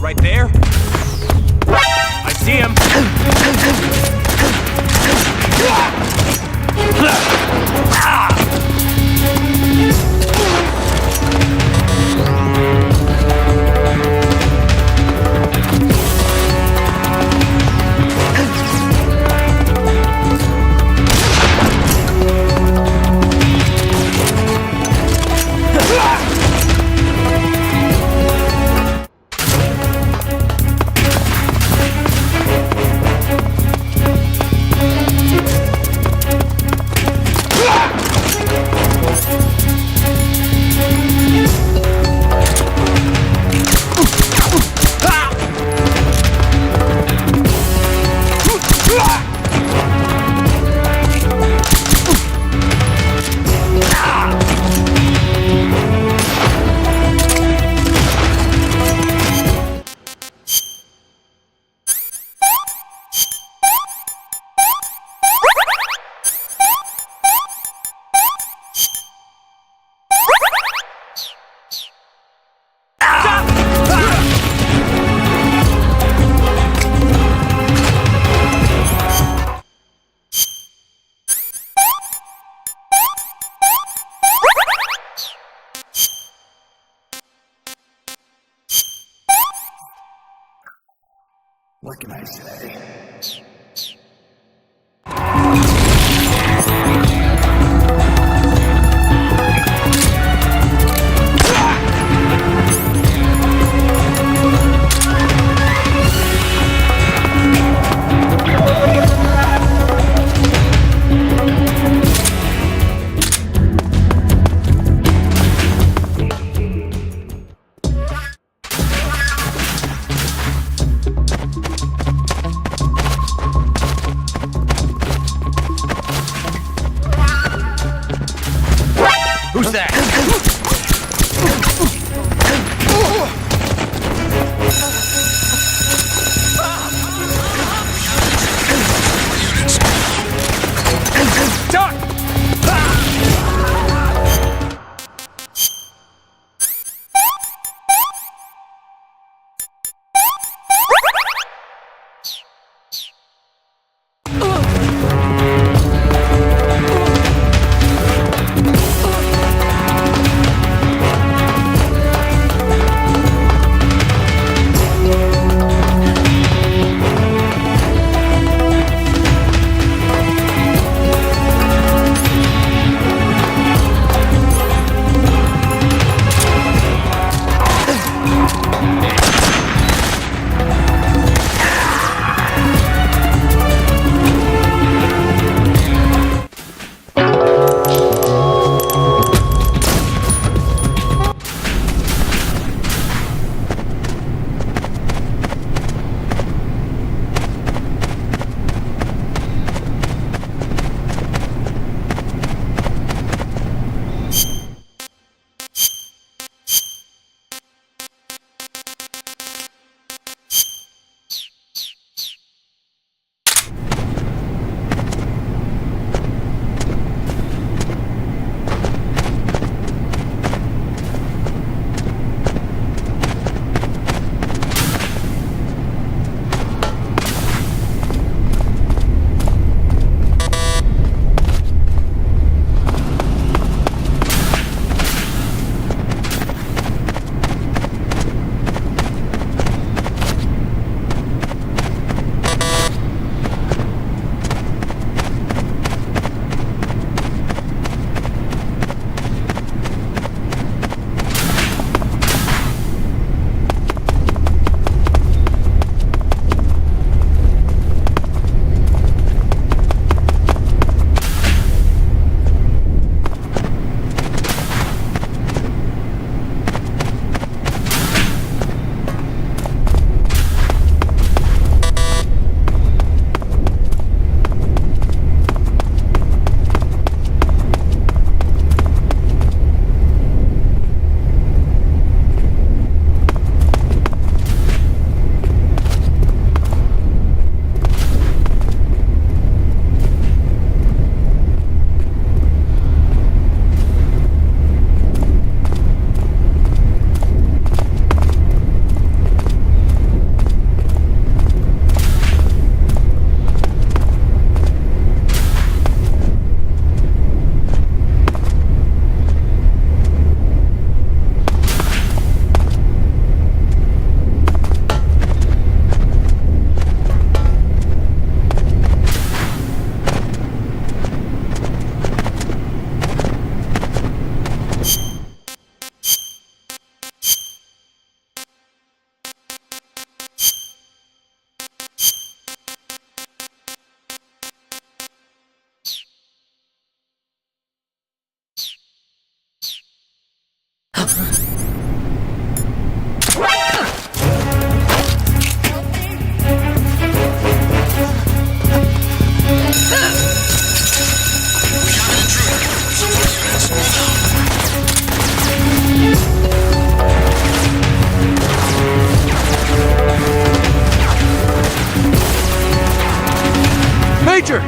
Right there? I see him! What can I say? Major!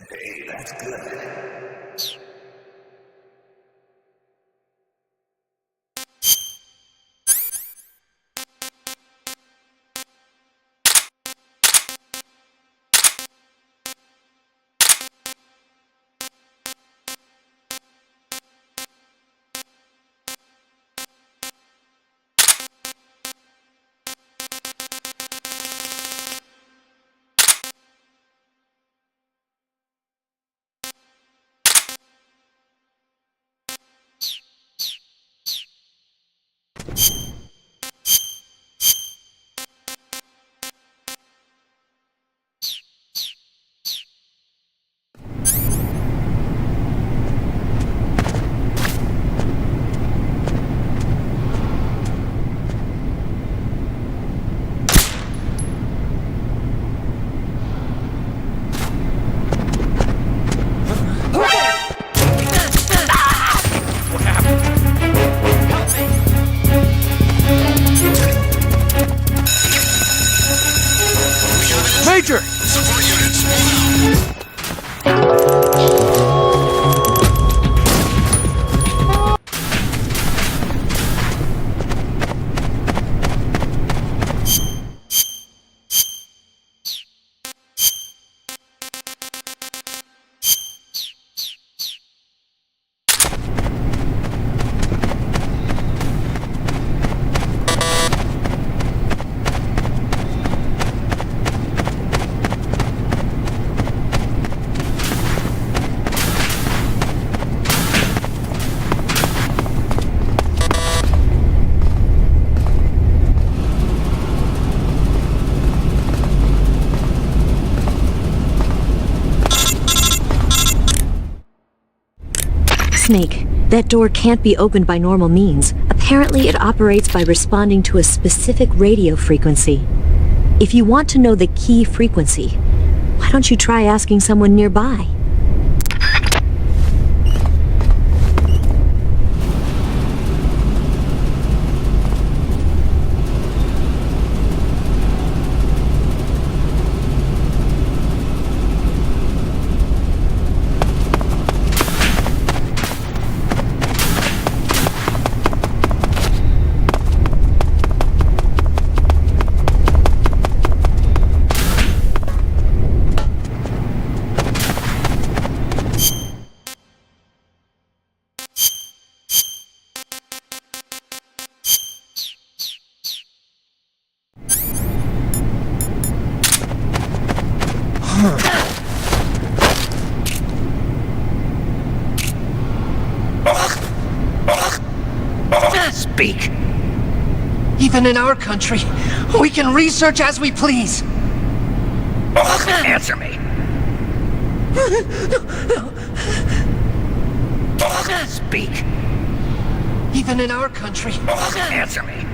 Hey, that's good. What happened? Major! Support units, move out. Snake, That door can't be opened by normal means. Apparently, it operates by responding to a specific radio frequency. If you want to know the key frequency, why don't you try asking someone nearby? Speak. Even in our country, we can research as we please. Answer me. Speak. Even in our country. Answer me.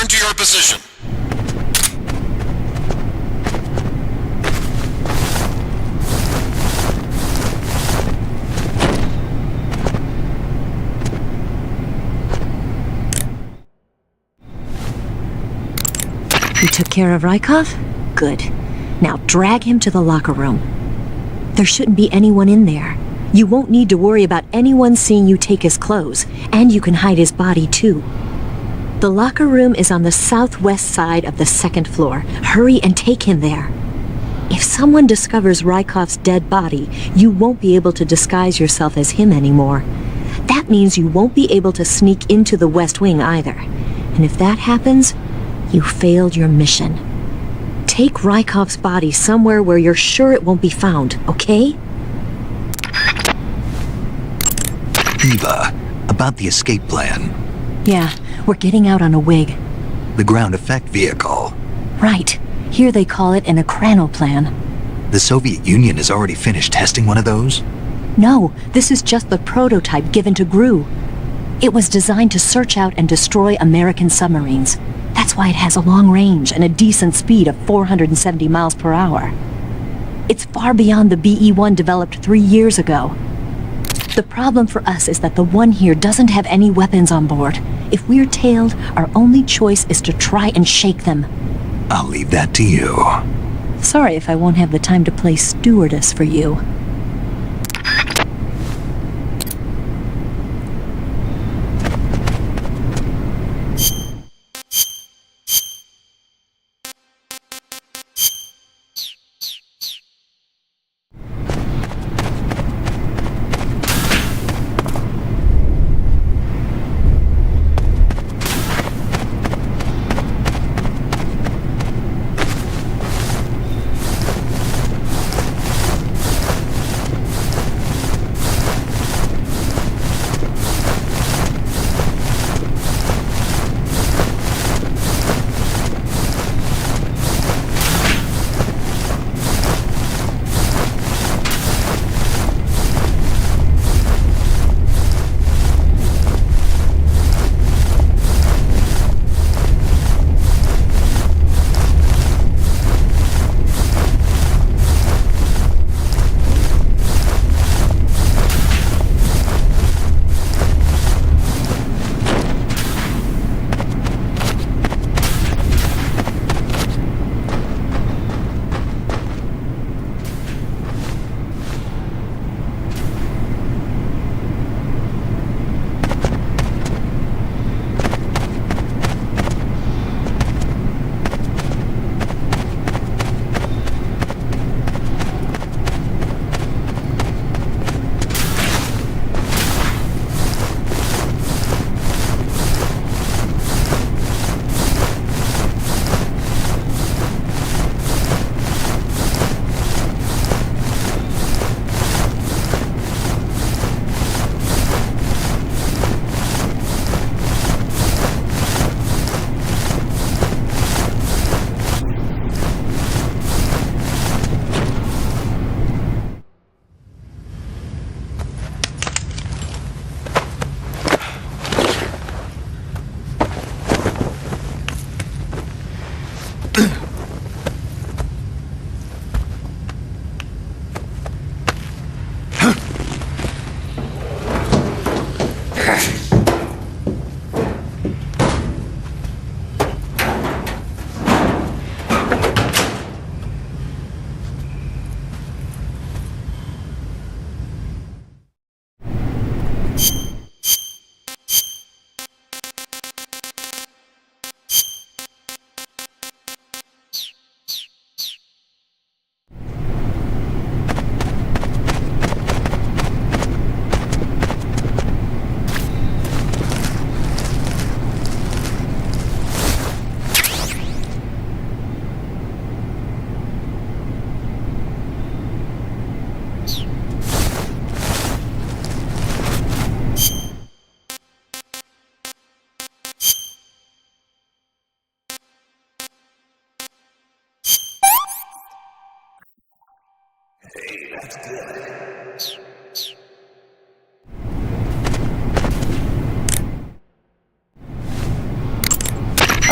Return to your position. You took care of Rykov? Good. Now drag him to the locker room. There shouldn't be anyone in there. You won't need to worry about anyone seeing you take his clothes, and you can hide his body too. The locker room is on the southwest side of the second floor. Hurry and take him there. If someone discovers Rykov's dead body, you won't be able to disguise yourself as him anymore. That means you won't be able to sneak into the West Wing either. And if that happens, you failed your mission. Take Rykov's body somewhere where you're sure it won't be found, okay? Eva, about the escape plan. Yeah, we're getting out on a Wig. The ground effect vehicle. Right. Here they call it an Ekranoplan. The Soviet Union has already finished testing one of those? No, this is just the prototype given to GRU. It was designed to search out and destroy American submarines. That's why it has a long range and a decent speed of 470 miles per hour. It's far beyond the BE-1 developed 3 years ago. The problem for us is that the one here doesn't have any weapons on board. If we're tailed, our only choice is to try and shake them. I'll leave that to you. Sorry if I won't have the time to play stewardess for you.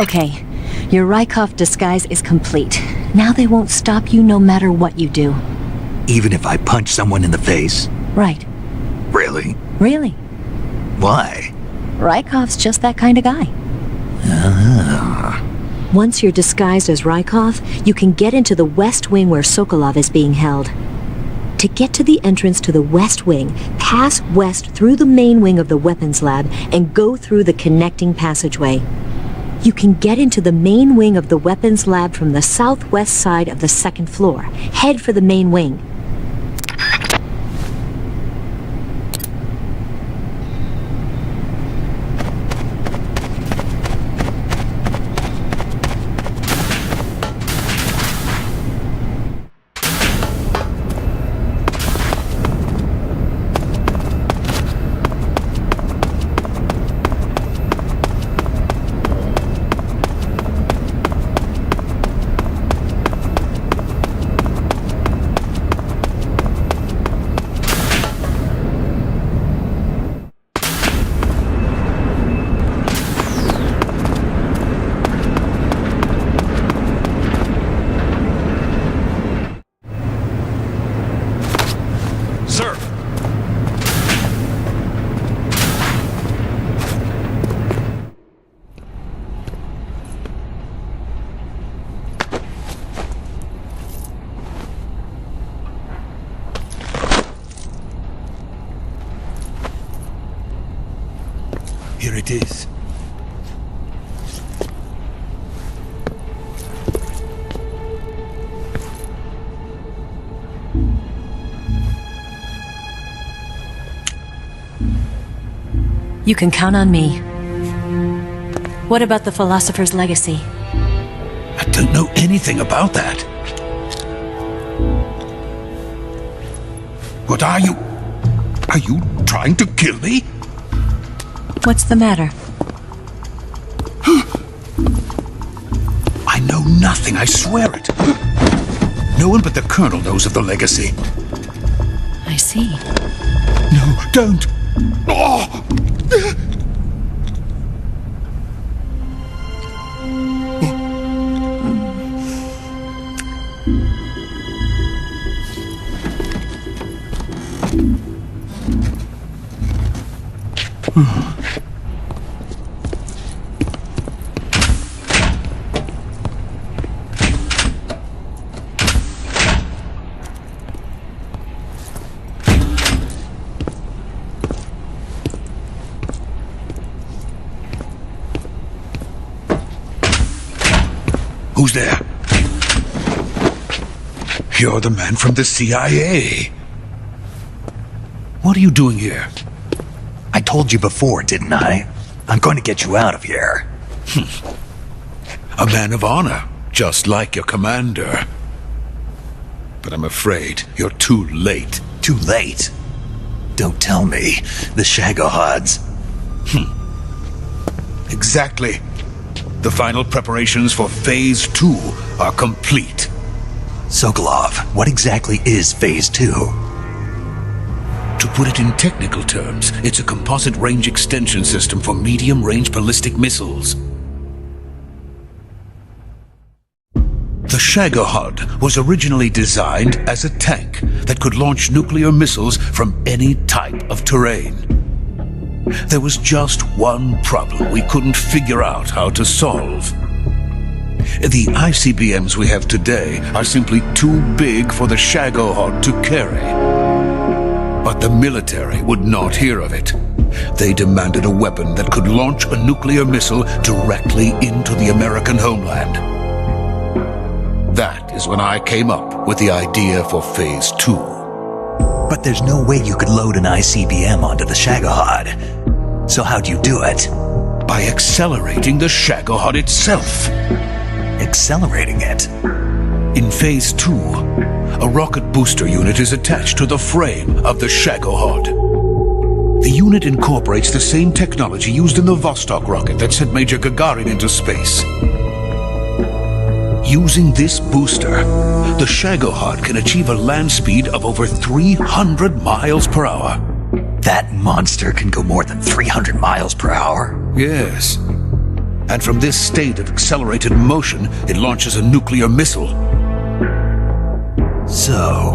Okay, your Rykov disguise is complete. Now they won't stop you no matter what you do. Even if I punch someone in the face? Right. Really? Really. Why? Rykov's just that kind of guy. Ah. Once you're disguised as Rykov, you can get into the West Wing where Sokolov is being held. To get to the entrance to the West Wing, pass west through the main wing of the weapons lab and go through the connecting passageway. You can get into the main wing of the weapons lab from the southwest side of the second floor. Head for the main wing. Sir! Here it is. You can count on me. What about the Philosopher's Legacy? I don't know anything about that. What are you? Are you trying to kill me? What's the matter? I know nothing, I swear it. No one but the Colonel knows of the legacy. I see. No, don't! Oh! Who's there? You're the man from the CIA. What are you doing here? I told you before, didn't I? I'm going to get you out of here. A man of honor, just like your commander. But I'm afraid you're too late. Too late? Don't tell me. The Shagohods. Exactly. The final preparations for Phase 2 are complete. Sokolov, what exactly is Phase 2? To put it in technical terms, it's a composite range extension system for medium-range ballistic missiles. The Shagohod was originally designed as a tank that could launch nuclear missiles from any type of terrain. There was just one problem we couldn't figure out how to solve. The ICBMs we have today are simply too big for the Shagohod to carry. But the military would not hear of it. They demanded a weapon that could launch a nuclear missile directly into the American homeland. That is when I came up with the idea for Phase 2. But there's no way you could load an ICBM onto the Shagohod. So how'd you do it? By accelerating the Shagohod itself. Accelerating it? In Phase 2, a rocket booster unit is attached to the frame of the Shagohod. The unit incorporates the same technology used in the Vostok rocket that sent Major Gagarin into space. Using this booster, the Shagohod can achieve a land speed of over 300 miles per hour. That monster can go more than 300 miles per hour? Yes. And from this state of accelerated motion, it launches a nuclear missile. So,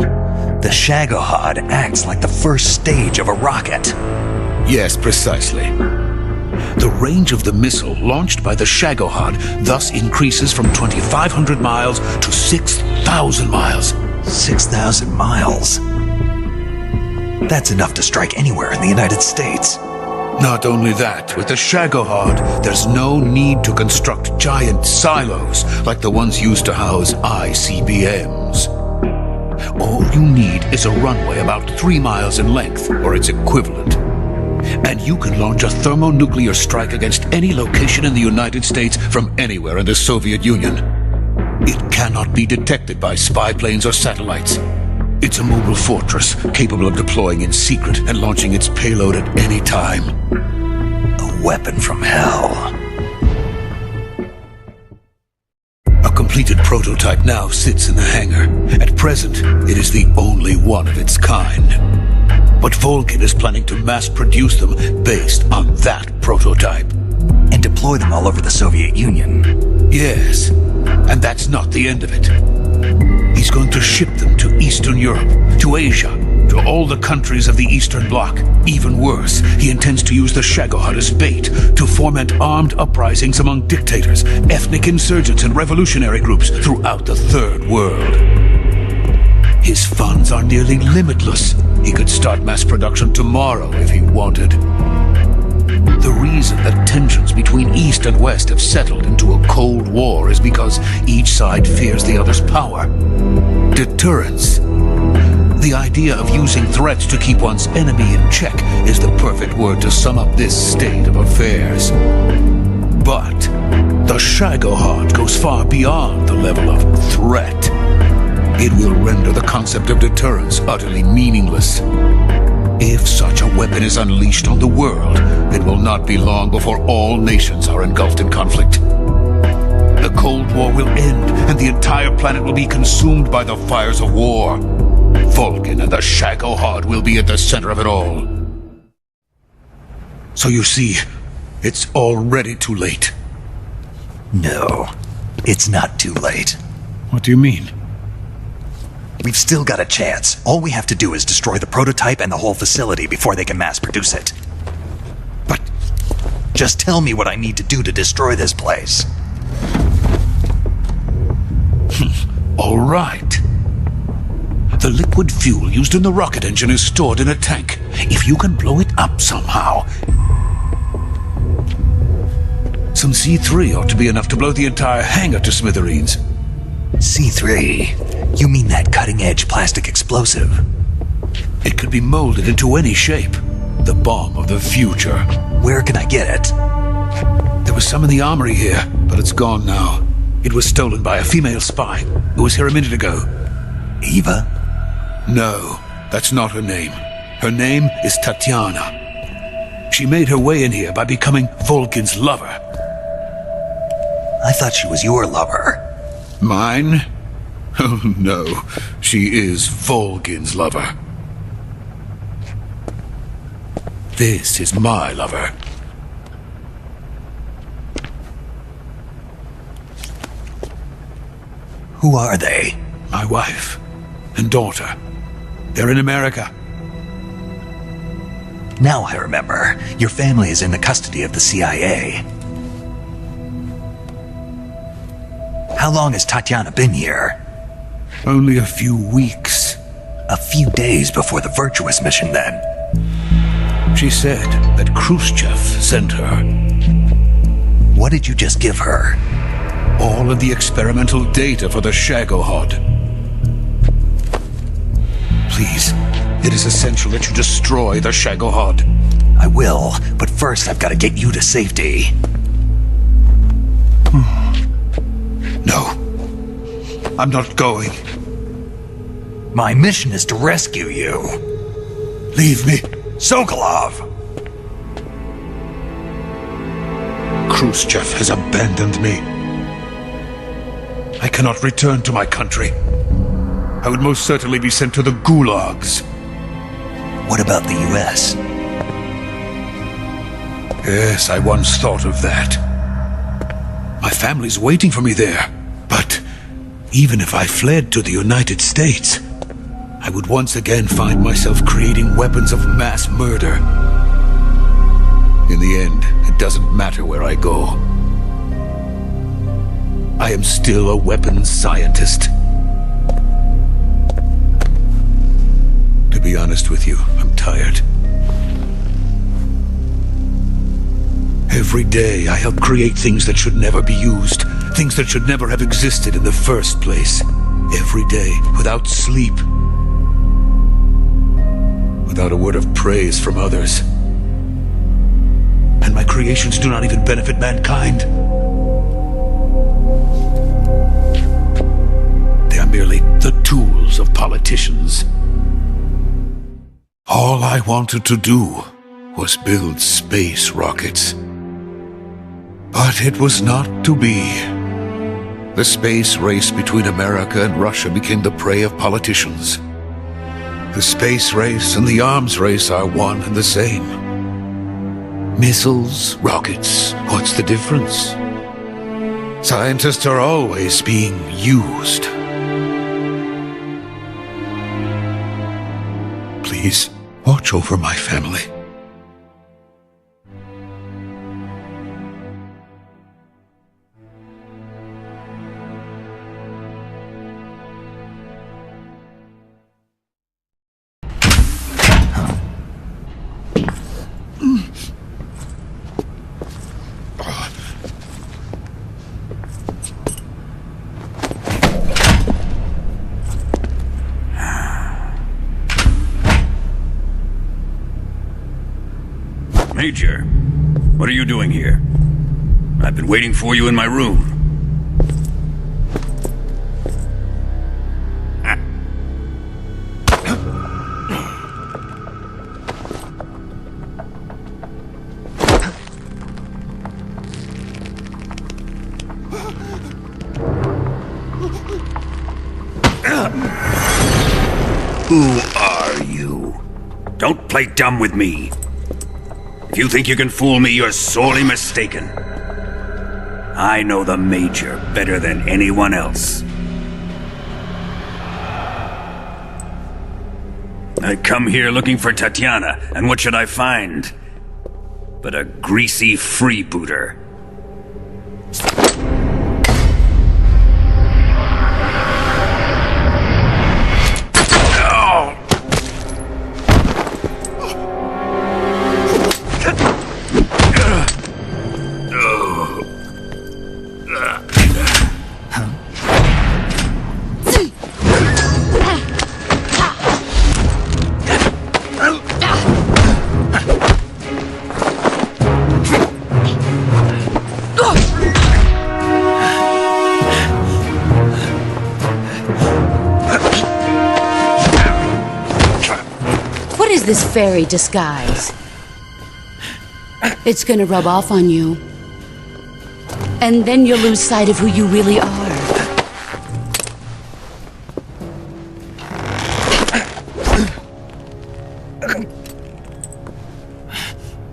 the Shagohod acts like the first stage of a rocket. Yes, precisely. The range of the missile launched by the Shagohod thus increases from 2,500 miles to 6,000 miles. 6,000 miles. That's enough to strike anywhere in the United States. Not only that, with the Shagohod, there's no need to construct giant silos like the ones used to house ICBMs. All you need is a runway about 3 miles in length, or its equivalent. And you can launch a thermonuclear strike against any location in the United States from anywhere in the Soviet Union. It cannot be detected by spy planes or satellites. It's a mobile fortress capable of deploying in secret and launching its payload at any time. A weapon from hell. A completed prototype now sits in the hangar. At present, it is the only one of its kind. But Volgin is planning to mass produce them based on that prototype. And deploy them all over the Soviet Union. Yes, and that's not the end of it. He's going to ship them to Eastern Europe, to Asia, to all the countries of the Eastern Bloc. Even worse, he intends to use the Shagohod as bait to foment armed uprisings among dictators, ethnic insurgents, and revolutionary groups throughout the Third World. His funds are nearly limitless. He could start mass production tomorrow if he wanted. The reason that tensions between East and West have settled into a Cold War is because each side fears the other's power. Deterrence. The idea of using threats to keep one's enemy in check is the perfect word to sum up this state of affairs. But the Shagohod goes far beyond the level of threat. It will render the concept of deterrence utterly meaningless. If such a weapon is unleashed on the world, it will not be long before all nations are engulfed in conflict. The Cold War will end, and the entire planet will be consumed by the fires of war. Volgin and the Shagohod will be at the center of it all. So you see, it's already too late. No, it's not too late. What do you mean? We've still got a chance. All we have to do is destroy the prototype and the whole facility before they can mass produce it. But just tell me what I need to do to destroy this place. all right. The liquid fuel used in the rocket engine is stored in a tank. If you can blow it up somehow, some C3 ought to be enough to blow the entire hangar to smithereens. C3? You mean that cutting-edge plastic explosive? It could be molded into any shape. The bomb of the future. Where can I get it? There was some in the armory here, but it's gone now. It was stolen by a female spy who was here a minute ago. Eva? No, that's not her name. Her name is Tatiana. She made her way in here by becoming Volgin's lover. I thought she was your lover. Mine? Oh no, she is Volgin's lover. This is my lover. Who are they? My wife and daughter. They're in America. Now I remember. Your family is in the custody of the CIA. How long has Tatiana been here? Only a few weeks. A few days before the Virtuous mission, then. She said that Khrushchev sent her. What did you just give her? All of the experimental data for the Shagohod. Please, it is essential that you destroy the Shagohod. I will, but first I've got to get you to safety. No, I'm not going. My mission is to rescue you. Leave me. Sokolov! Khrushchev has abandoned me. I cannot return to my country. I would most certainly be sent to the gulags. What about the US? Yes, I once thought of that. family's waiting for me there. But even if I fled to the United States, I would once again find myself creating weapons of mass murder. In the end, it doesn't matter where I go. I am still a weapons scientist. To be honest with you, I'm tired. Every day, I help create things that should never be used, things that should never have existed in the first place. Every day, without sleep, without a word of praise from others. And my creations do not even benefit mankind. They are merely the tools of politicians. All I wanted to do was build space rockets. But it was not to be. The space race between America and Russia became the prey of politicians. The space race and the arms race are one and the same. Missiles, rockets, what's the difference? Scientists are always being used. Please, watch over my family. Major, what are you doing here? I've been waiting for you in my room. Who are you? Don't play dumb with me. If you think you can fool me, you're sorely mistaken. I know the Major better than anyone else. I come here looking for Tatiana, and what should I find? But a greasy freebooter. This fairy disguise. It's gonna rub off on you. And then you'll lose sight of who you really are.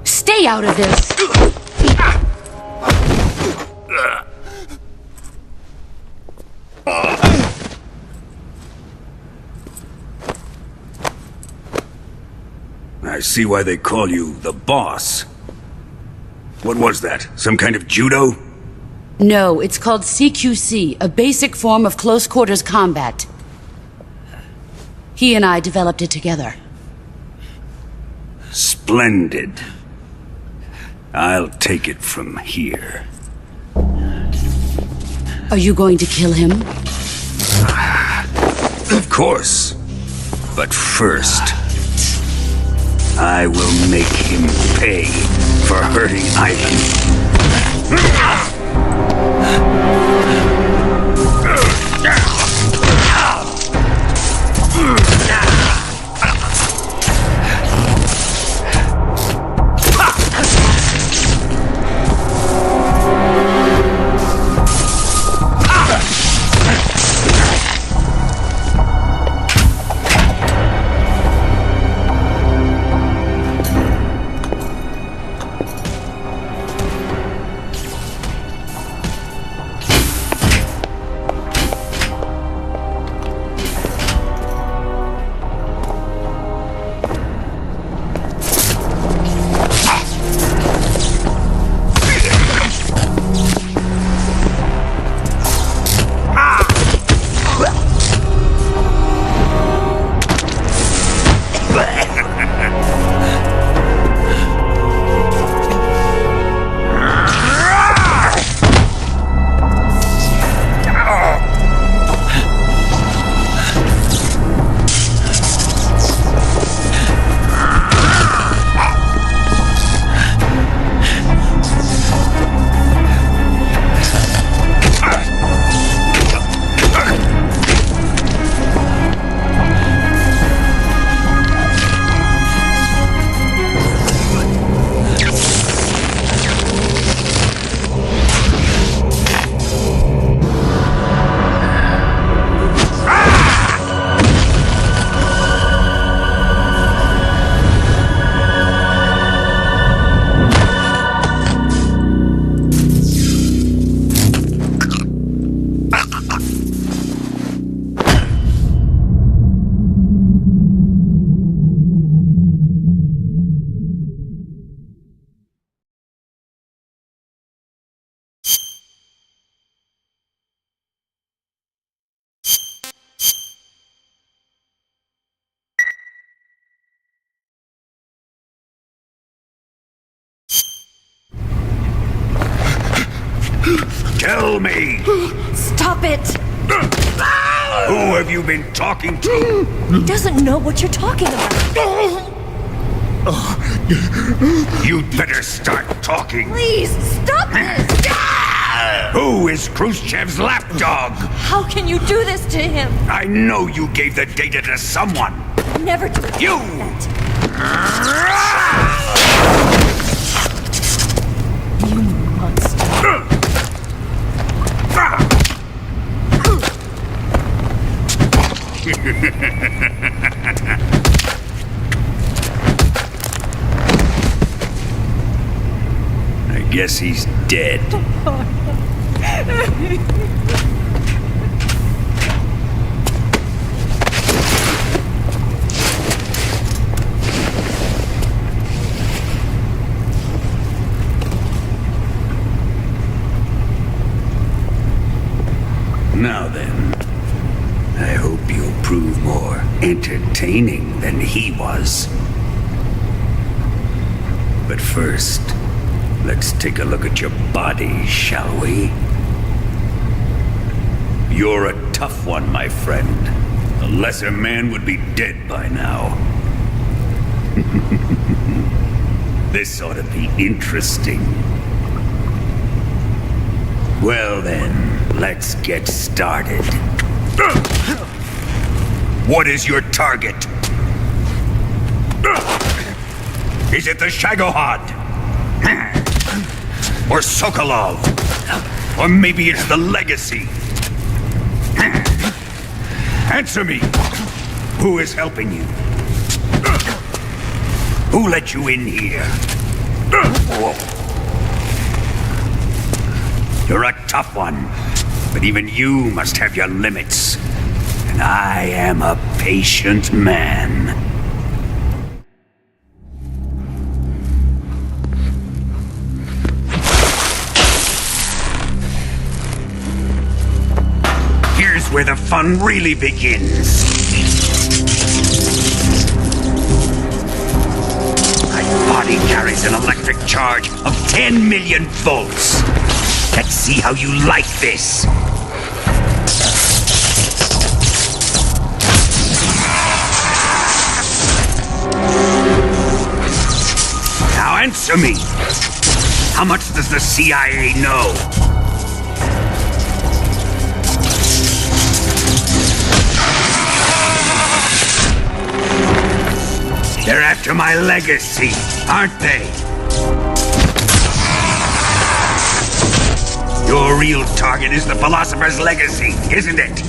Stay out of this! I see why they call you the boss. What was that? Some kind of judo? No, it's called CQC, a basic form of close quarters combat. He and I developed it together. Splendid. I'll take it from here. Are you going to kill him? Of course. But first, I will make him pay for hurting Ivan. Tell me! Stop it! Who have you been talking to? He doesn't know what you're talking about. You'd better start talking. Please, stop this! Who is Khrushchev's lapdog? How can you do this to him? I know you gave the data to someone. Never do You! You monster. I guess he's dead. Now then, I hope you'll prove more entertaining than he was. But first, let's take a look at your body, shall we? You're a tough one, my friend. A lesser man would be dead by now. This ought to be interesting. Well then, let's get started. What is your target? Is it the Shagohod? Or Sokolov? Or maybe it's the Legacy? Answer me! Who is helping you? Who let you in here? You're a tough one, but even you must have your limits. And I am a patient man. Here's where the fun really begins. My body carries an electric charge of 10 million volts. Let's see how you like this. Now answer me. How much does the CIA know? They're after my legacy, aren't they? Your real target is the Philosopher's Legacy, isn't it?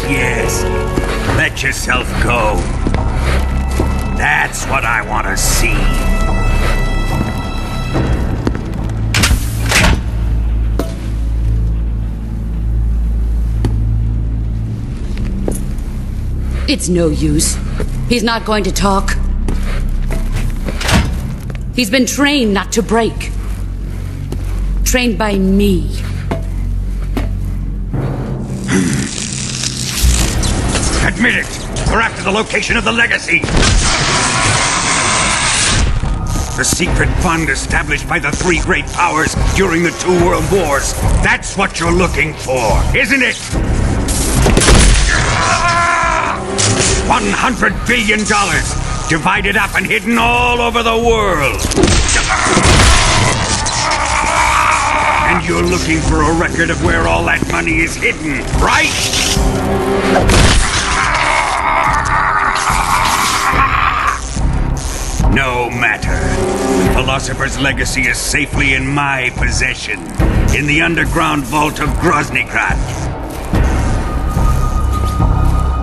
Yes. Let yourself go. That's what I want to see. It's no use. He's not going to talk. He's been trained not to break. Trained by me. Admit it! We're after the location of the Legacy! The secret fund established by the three great powers during the 2 world wars. That's what you're looking for, isn't it? $100 billion, divided up and hidden all over the world. And you're looking for a record of where all that money is hidden, right? No matter. The Philosopher's Legacy is safely in my possession, in the underground vault of Groznygrad.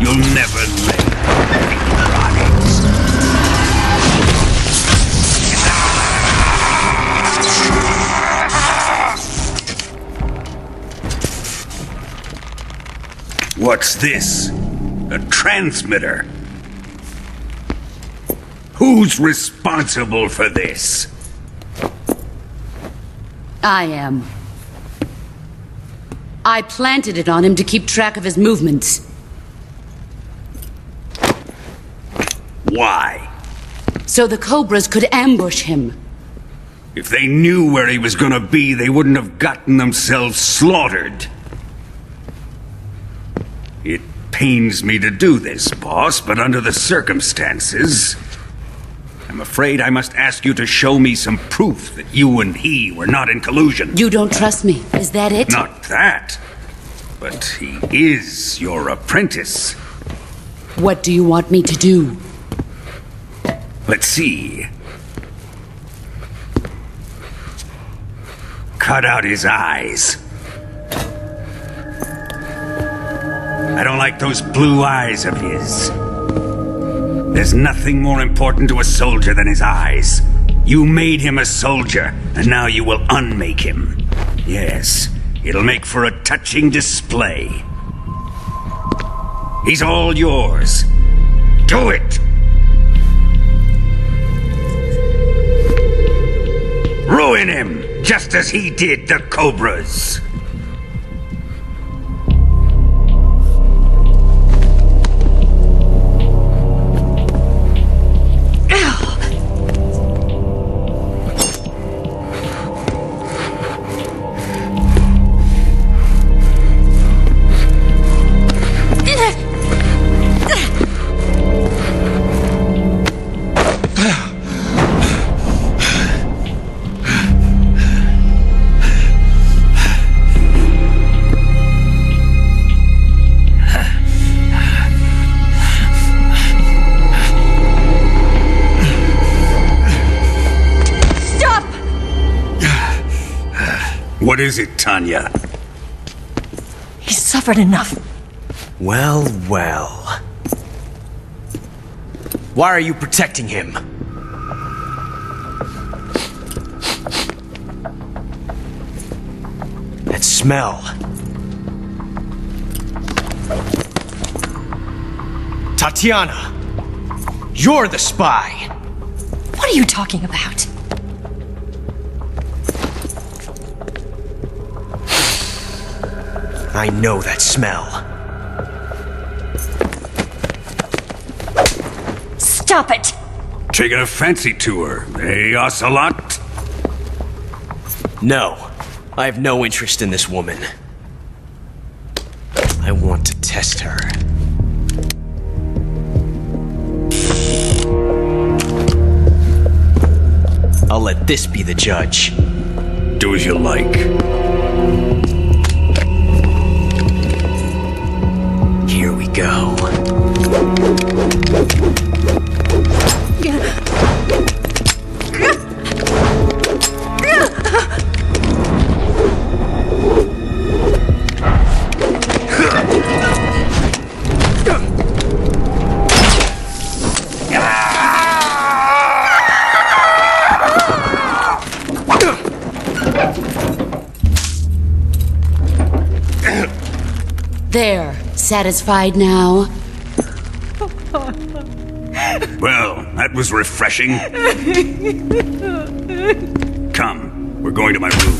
You'll never lay electronics. What's this? A transmitter? Who's responsible for this? I am. I planted it on him to keep track of his movements. Why? So the Cobras could ambush him. If they knew where he was gonna be, they wouldn't have gotten themselves slaughtered. It pains me to do this, boss, but under the circumstances, I'm afraid I must ask you to show me some proof that you and he were not in collusion. You don't trust me, is that it? Not that, but he is your apprentice. What do you want me to do? Let's see. Cut out his eyes. I don't like those blue eyes of his. There's nothing more important to a soldier than his eyes. You made him a soldier, and now you will unmake him. Yes, it'll make for a touching display. He's all yours. Do it! Ruin him, just as he did the Cobras. What is it, Tanya? He's suffered enough. Well, well. Why are you protecting him? That smell. Tatiana! You're the spy! What are you talking about? I know that smell. Stop it! Taking a fancy to her, eh, Ocelot? No, I have no interest in this woman. I want to test her. I'll let this be the judge. Do as you like. Here we go. There, satisfied now? Well, that was refreshing. Come, we're going to my room.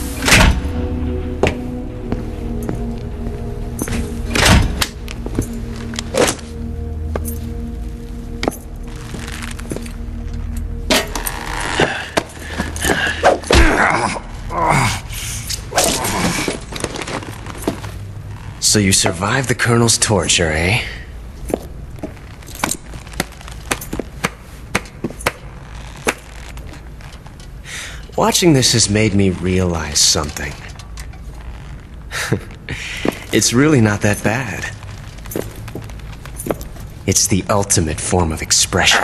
So you survived the Colonel's torture, eh? Watching this has made me realize something. It's really not that bad. It's the ultimate form of expression.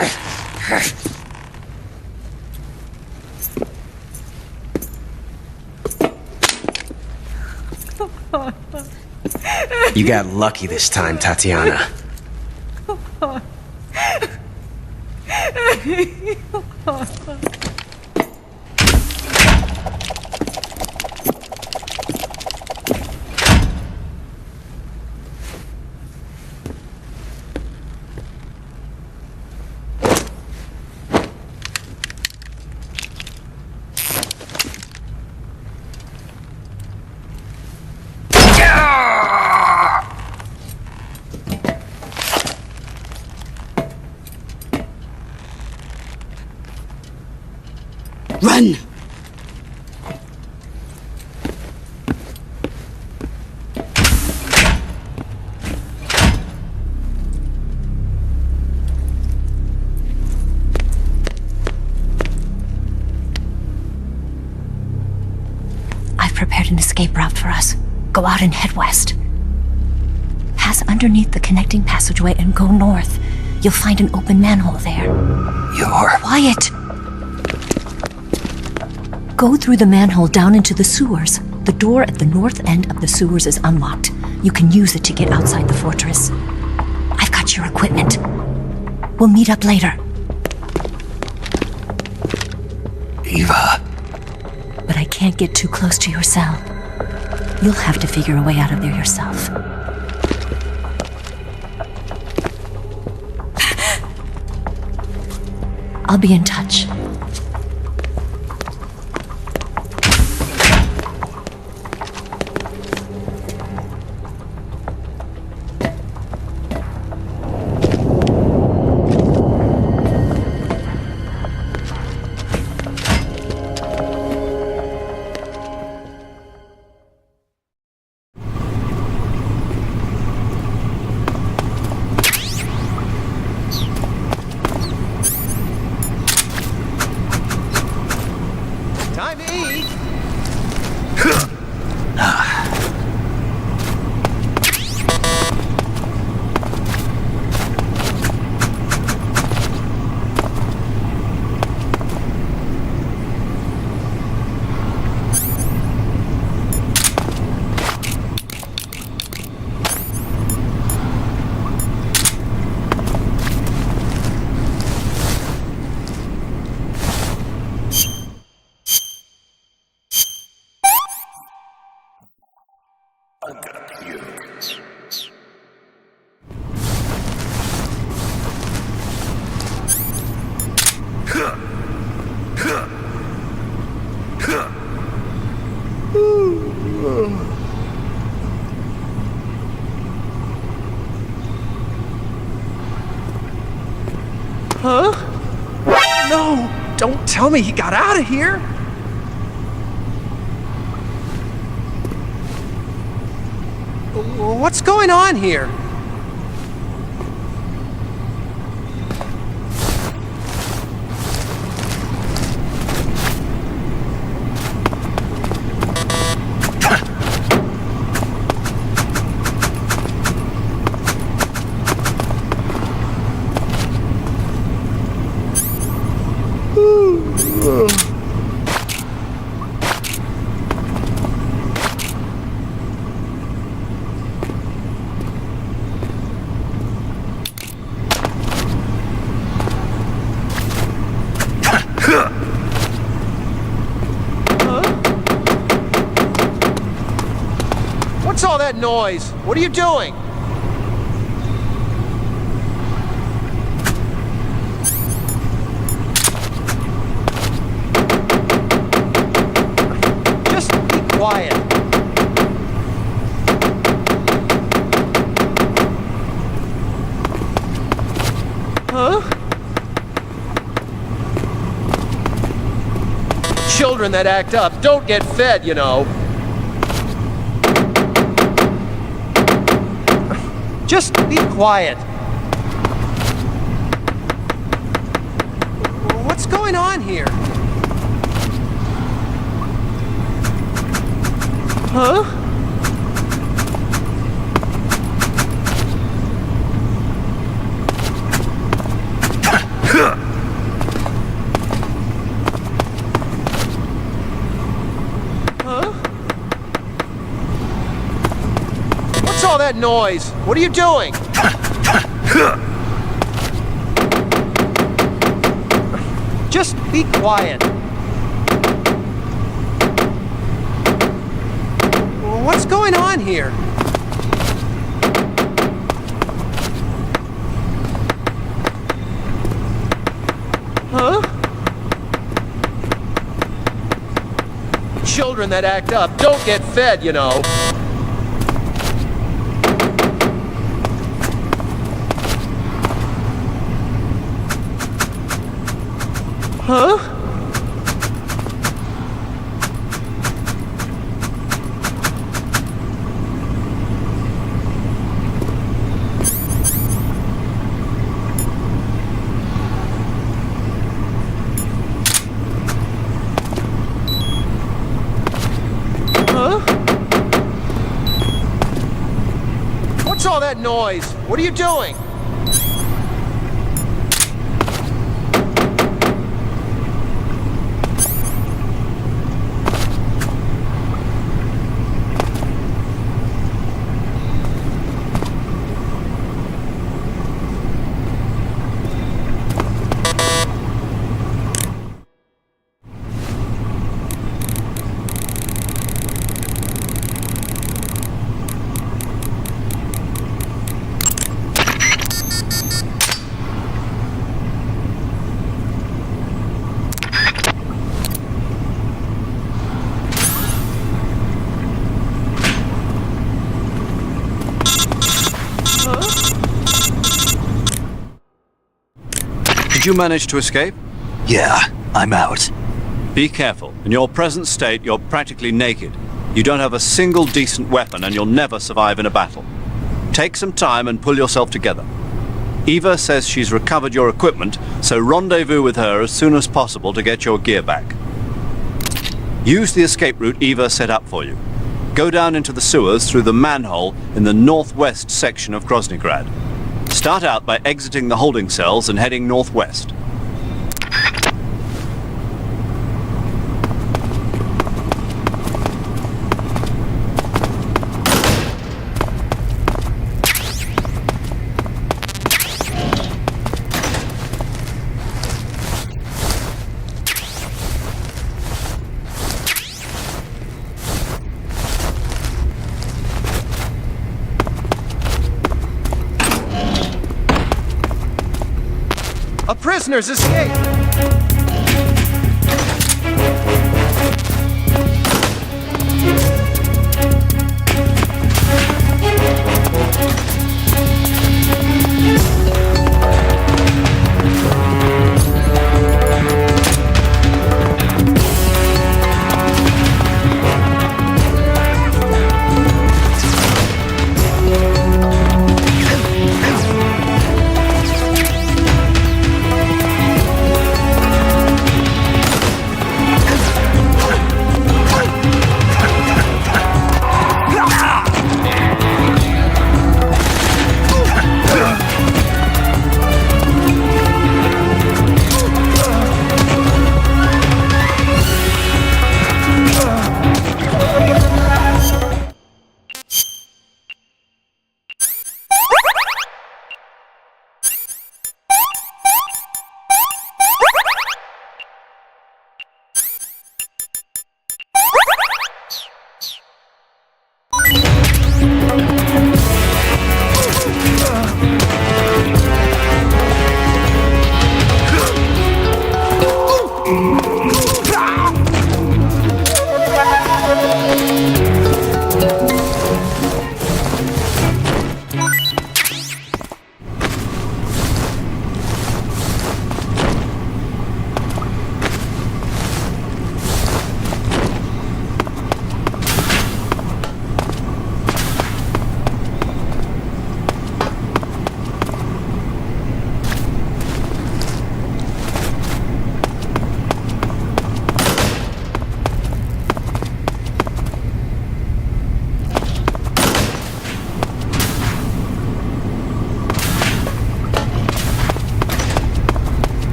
You got lucky this time, Tatiana. Run! I've prepared an escape route for us. Go out and head west. Pass underneath the connecting passageway and go north. You'll find an open manhole there. You're... Quiet! Go through the manhole down into the sewers. The door at the north end of the sewers is unlocked. You can use it to get outside the fortress. I've got your equipment. We'll meet up later. Eva. But I can't get too close to your cell. You'll have to figure a way out of there yourself. I'll be in touch. Time to eat. Huh? No! Don't tell me he got out of here! What's going on here? What's all that noise? What are you doing? Just be quiet. Huh? Children that act up don't get fed, you know. Just be quiet. What's going on here? Huh? Huh? What's all that noise? What are you doing? Just be quiet. What's going on here? Huh? Children that act up don't get fed, you know. Huh? that noise? What are you doing? Did you manage to escape? Yeah, I'm out. Be careful. In your present state, you're practically naked. You don't have a single decent weapon, and you'll never survive in a battle. Take some time and pull yourself together. Eva says she's recovered your equipment, so rendezvous with her as soon as possible to get your gear back. Use the escape route Eva set up for you. Go down into the sewers through the manhole in the northwest section of Groznygrad. Start out by exiting the holding cells and heading northwest. A prisoner's escaped!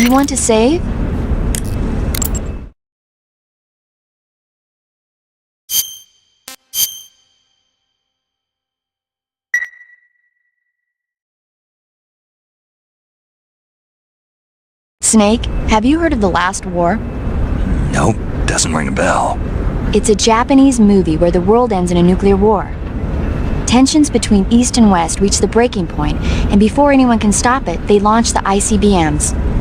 You want to save? Snake, have you heard of The Last War? Nope, doesn't ring a bell. It's a Japanese movie where the world ends in a nuclear war. Tensions between East and West reach the breaking point, and before anyone can stop it, they launch the ICBMs.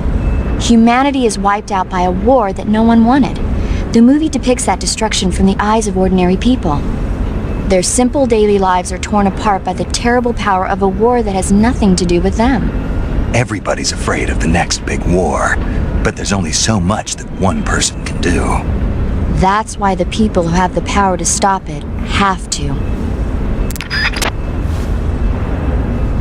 Humanity is wiped out by a war that no one wanted. The movie depicts that destruction from the eyes of ordinary people. Their simple daily lives are torn apart by the terrible power of a war that has nothing to do with them. Everybody's afraid of the next big war, but there's only so much that one person can do. That's why the people who have the power to stop it have to.